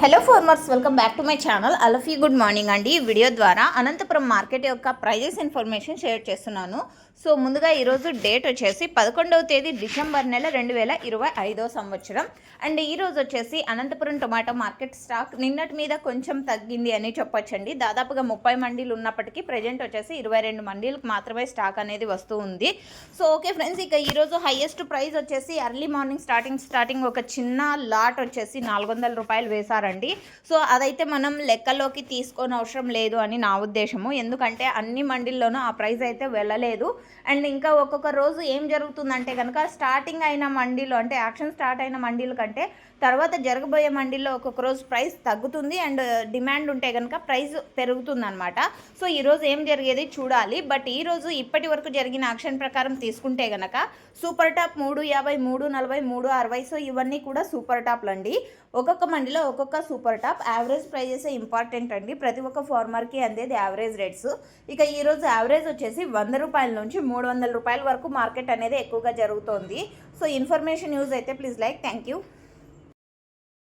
Hello farmers, welcome back to my channel. అలఫీ good morning అండి. ఈ వీడియో ద్వారా అనంతపురం మార్కెట్ యొక్క ప్రైజెస్ ఇన్ఫర్మేషన్ షేర్ చేస్తున్నాను. సో ముందుగా ఈరోజు డేట్ వచ్చేసి 11వ తేదీ డిసెంబర్ నెల 2025 సంవత్సరం. అండ్ ఈరోజు వచ్చేసి అనంతపురం టొమాటో మార్కెట్ స్టాక్ నిన్నటి మీద కొంచెం తగ్గింది అని చెప్పొచ్చండి. దాదాపుగా 30 మండీలు ఉన్నప్పటికీ ప్రజెంట్ వచ్చేసి 22 మండీలకు మాత్రమే స్టాక్ అనేది వస్తూ ఉంది. సో ఓకే ఫ్రెండ్స్, ఇక ఈరోజు హైయెస్ట్ ప్రైస్ వచ్చేసి ఎర్లీ మార్నింగ్ స్టార్టింగ్ ఒక చిన్న లాట్ వచ్చేసి 400 రూపాయలు వేశారండి. సో అదైతే మనం లెక్కలోకి తీసుకోని అవసరం లేదు అని నా ఉద్దేశము. ఎందుకంటే అన్ని మండీల్లోనూ ఆ ప్రైస్ అయితే వెళ్ళలేదు. అండ్ ఇంకా ఒక్కొక్క రోజు ఏం జరుగుతుందంటే కనుక స్టార్టింగ్ అయిన మండీలో అంటే యాక్షన్ స్టార్ట్ అయిన మండీల కంటే తర్వాత జరగబోయే మండీల్లో ఒక్కొక్క రోజు ప్రైస్ తగ్గుతుంది అండ్ డిమాండ్ ఉంటే కనుక ప్రైస్ పెరుగుతుంది అనమాట. సో ఈరోజు ఏం జరిగేది చూడాలి. బట్ ఈరోజు ఇప్పటి వరకు జరిగిన యాక్షన్ ప్రకారం తీసుకుంటే కనుక సూపర్ టాప్ 350, 340, 360. సో ఇవన్నీ కూడా సూపర్ టాప్లు అండి. ఒక్కొక్క మండీలో ఒక్కొక్క super top. Average prices important అండి. ప్రతి ఒక్క ఫార్మర్కి అందేది యావరేజ్ రేట్స్. ఇక ఈరోజు యావరేజ్ వచ్చేసి 100 రూపాయల నుంచి 300 రూపాయల వరకు మార్కెట్ అనేది ఎక్కువగా జరుగుతోంది. సో ఇన్ఫర్మేషన్ యూజ్ అయితే ప్లీజ్ లైక్. Thank you.